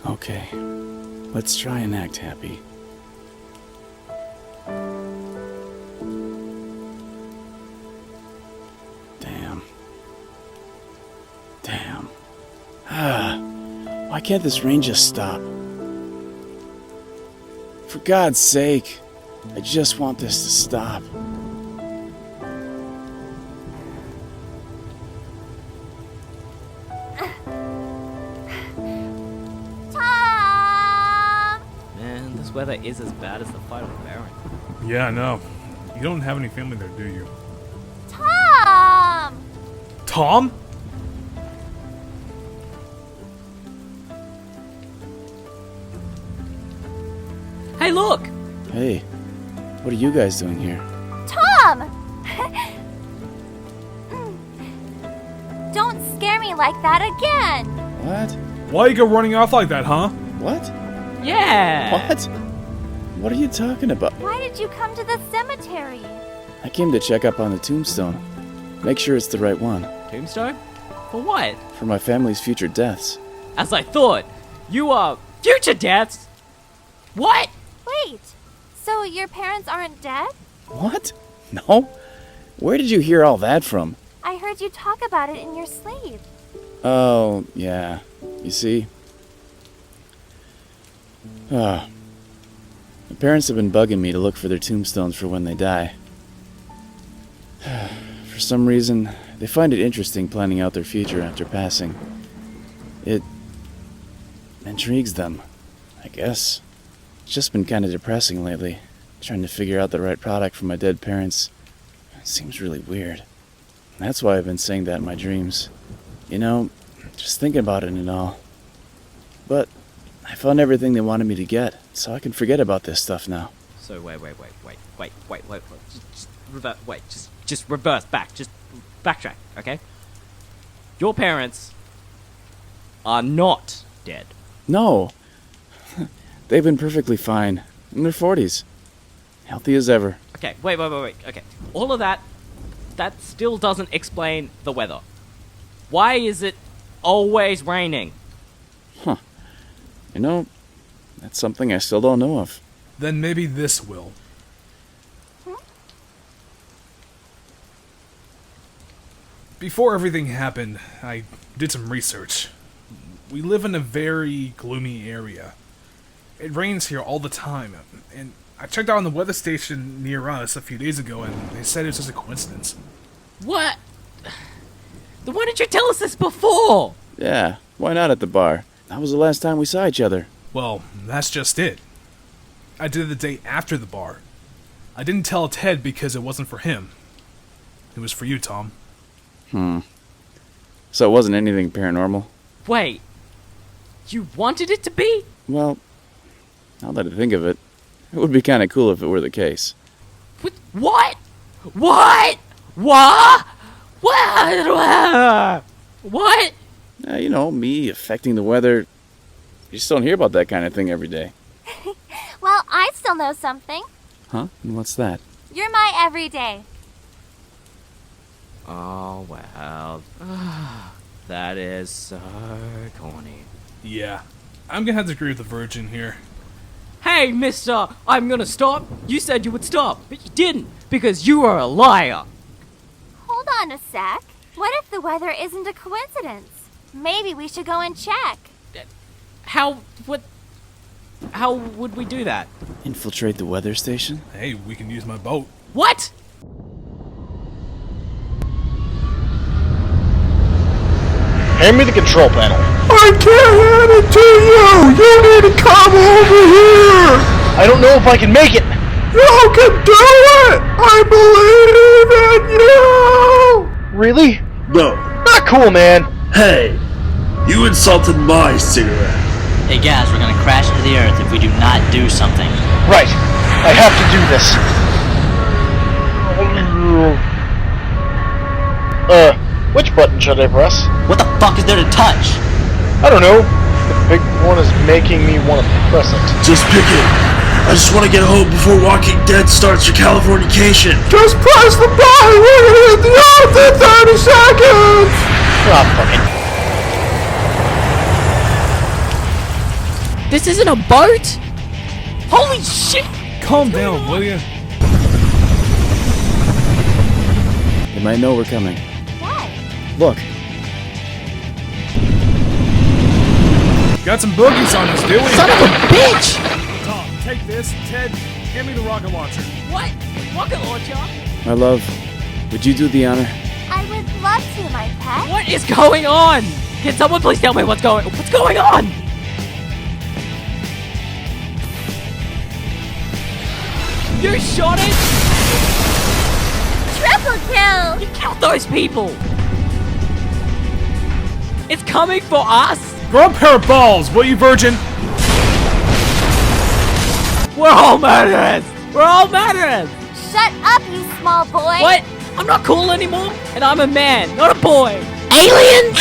Okay, let's try and act happy. Damn. Why can't this rain just stop? For God's sake, I just want this to stop. Tom! Man, this weather is as bad as the fight on the Baron. Yeah, I know. You don't have any family there, do you? Tom! Tom? Hey, look! Hey, what are you guys doing here? Tom! Don't scare me like that again! What? Why you go running off like that, huh? What? Yeah! What? What are you talking about? Why did you come to the cemetery? I came to check up on the tombstone. Make sure it's the right one. Tombstone? For what? For my family's future deaths. As I thought, you are future deaths! What? Wait, so your parents aren't dead? What? No? Where did you hear all that from? I heard you talk about it in your sleep. Oh, yeah. You see? My parents have been bugging me to look for their tombstones for when they die. For some reason, they find it interesting planning out their future after passing. It intrigues them, I guess. It's just been kind of depressing lately, trying to figure out the right product for my dead parents. It seems really weird. That's why I've been saying that in my dreams. You know, just thinking about it and all. But I found everything they wanted me to get, so I can forget about this stuff now. So wait. Just reverse back. Just backtrack, okay? Your parents are not dead. No. They've been perfectly fine. In their 40s. Healthy as ever. Okay, wait. Okay, all of that still doesn't explain the weather. Why is it always raining? Huh. You know, that's something I still don't know of. Then maybe this will. Before everything happened, I did some research. We live in a very gloomy area. It rains here all the time, and I checked out on the weather station near us a few days ago, and they said it was just a coincidence. What? Then why didn't you tell us this before? Yeah, why not at the bar? That was the last time we saw each other. Well, that's just it. I did it the day after the bar. I didn't tell Ted because it wasn't for him. It was for you, Tom. So it wasn't anything paranormal? Wait, you wanted it to be? Well, now that I think of it, it would be kind of cool if it were the case. What? What? What? You know, me affecting the weather. You just don't hear about that kind of thing every day. Well, I still know something. Huh? And what's that? You're my everyday. Oh, well. That is so corny. Yeah, I'm gonna have to agree with the Virgin here. Hey, mister, I'm gonna stop. You said you would stop, but you didn't, because you are a liar. Hold on a sec. What if the weather isn't a coincidence? Maybe we should go and check. How would we do that? Infiltrate the weather station? Hey, we can use my boat. What? Hand me the control panel. I can't hand it to you! You need to come over here! I don't know if I can make it. You can do it! I believe in you! Really? No. Not cool, man. Hey, you insulted my cigarette. Hey guys, we're gonna crash into the earth if we do not do something. Right. I have to do this. Which button should I press? What the fuck is there to touch? I don't know. The big one is making me want to press it. Just pick it. I just want to get home before Walking Dead starts your Californication. Just press the button! We're gonna hit the earth in 30 seconds! Ah, fuck it. This isn't a boat? Holy shit! Calm down, will ya? They might know we're coming. What? Look, Got some boogies on us, do we? Son of a bitch! Tom, take this. Ted, hand me the rocket launcher. What? Rocket launcher? my love, would you do the honor? I would love to, my pet. What is going on? Can someone please tell me what's going on? You shot it? Triple kill! You killed those people! It's coming for us? Grow a pair of balls, will you, virgin? We're all murderers! We're all murderers! Shut up, you small boy! What? I'm not cool anymore? And I'm a man, not a boy! Aliens?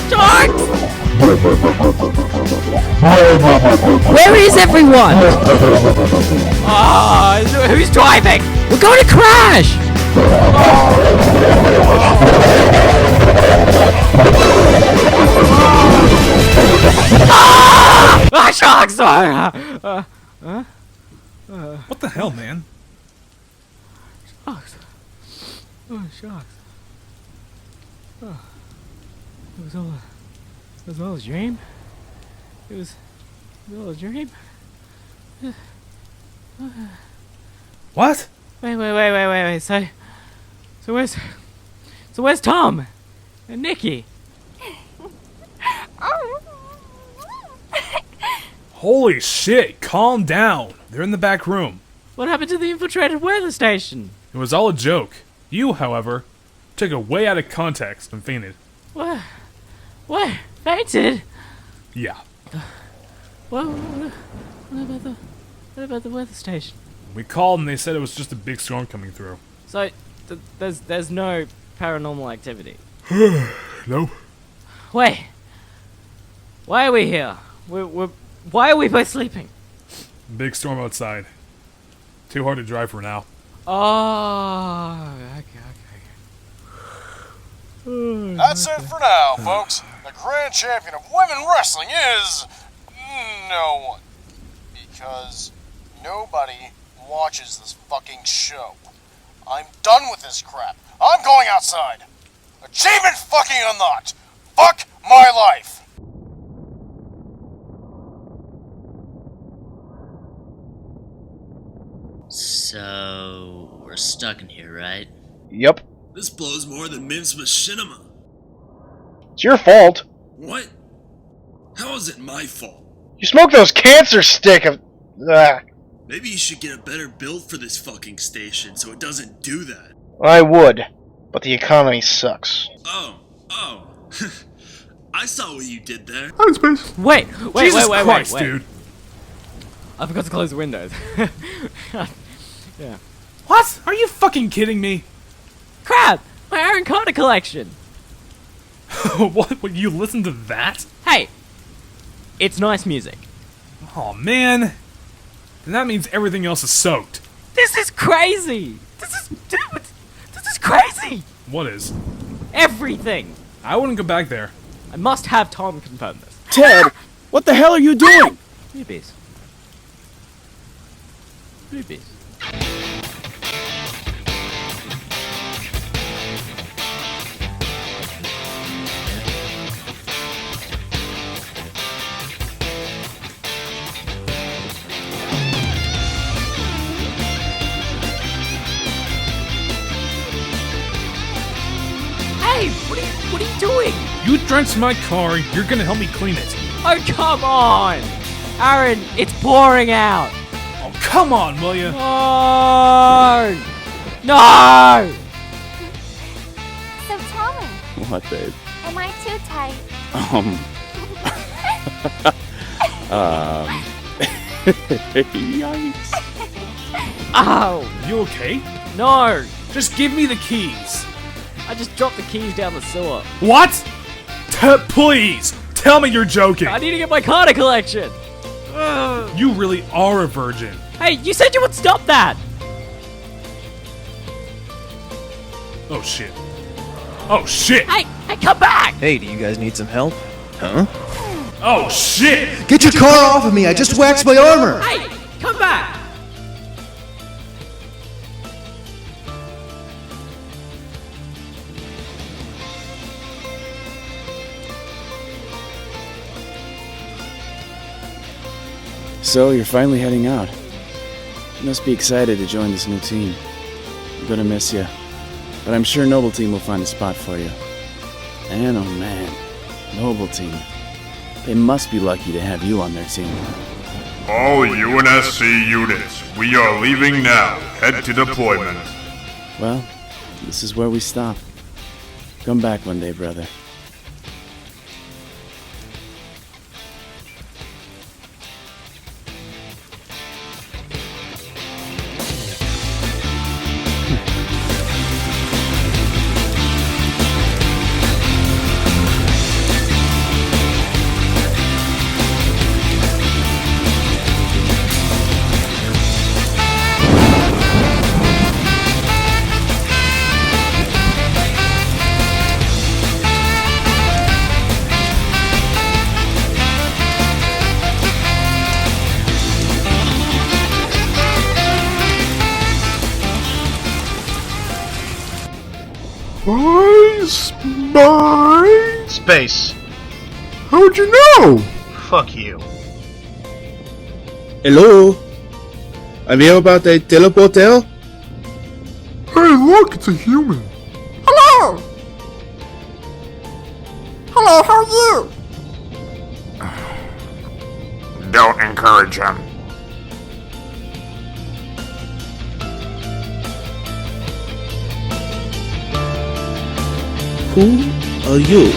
Sharks! Where is everyone? Who's driving? We're going to crash! Sharks! What the hell, man? Sharks. Oh, sharks. Oh. It was all a dream? It was all a dream? What? Wait. So where's Tom? And Nikki? Holy shit, calm down. They're in the back room. What happened to the infiltrated weather station? It was all a joke. You, however, took it way out of context and fainted. What? Fainted? Yeah. What about the weather station? We called and they said it was just a big storm coming through. So, there's no paranormal activity? Nope. Wait. Why are we here? Why are we both sleeping? Big storm outside. Too hard to drive for now. Oh, okay. That's it for now, folks. The grand champion of women wrestling is no one. Because nobody watches this fucking show. I'm done with this crap. I'm going outside. Achievement fucking unlocked. Fuck my life. So, we're stuck in here, right? Yep. This blows more than Mim's Machinima. It's your fault. What? How is it my fault? You smoked those cancer stick of... Maybe you should get a better build for this fucking station so it doesn't do that. I would, but the economy sucks. Oh. I saw what you did there. Hi, Space. Wait, Jesus Christ, dude. I forgot to close the windows. Yeah. What? Are you fucking kidding me? Crap! My Aaron Carter collection! What? You listen to that? Hey! It's nice music. Oh man. Then that means everything else is soaked. This is crazy! This is crazy! What is? Everything! I wouldn't go back there. I must have Tom confirm this. Ted, what the hell are you doing? Boobies. Hey, what are you doing? You drenched my car, you're gonna help me clean it. Oh, come on! Aaron, it's pouring out! Oh, come on, will ya? No! No! So tell me, What, babe? am I too tight? Yikes. Ow! You okay? No! Just give me the keys. I just dropped the keys down the sewer. What? Please, tell me you're joking. I need to get my Carter collection! You really are a virgin. Hey, you said you would stop that! Oh shit. Oh shit. Hey, come back! Hey, do you guys need some help? Huh? Oh shit! Get your car off of me! I just waxed my armor! Hey, come back! So, you're finally heading out. You must be excited to join this new team. I'm gonna miss you, but I'm sure Noble Team will find a spot for you. And oh man, Noble Team. They must be lucky to have you on their team. All UNSC units, we are leaving now. Head to deployment. Well, this is where we stop. Come back one day, brother. Spy? Space. How'd you know? Fuck you. Hello? Have you heard about the teleporter? Hey, look, it's a human. Hello! Hello, how are you? Don't encourage him. Who are you?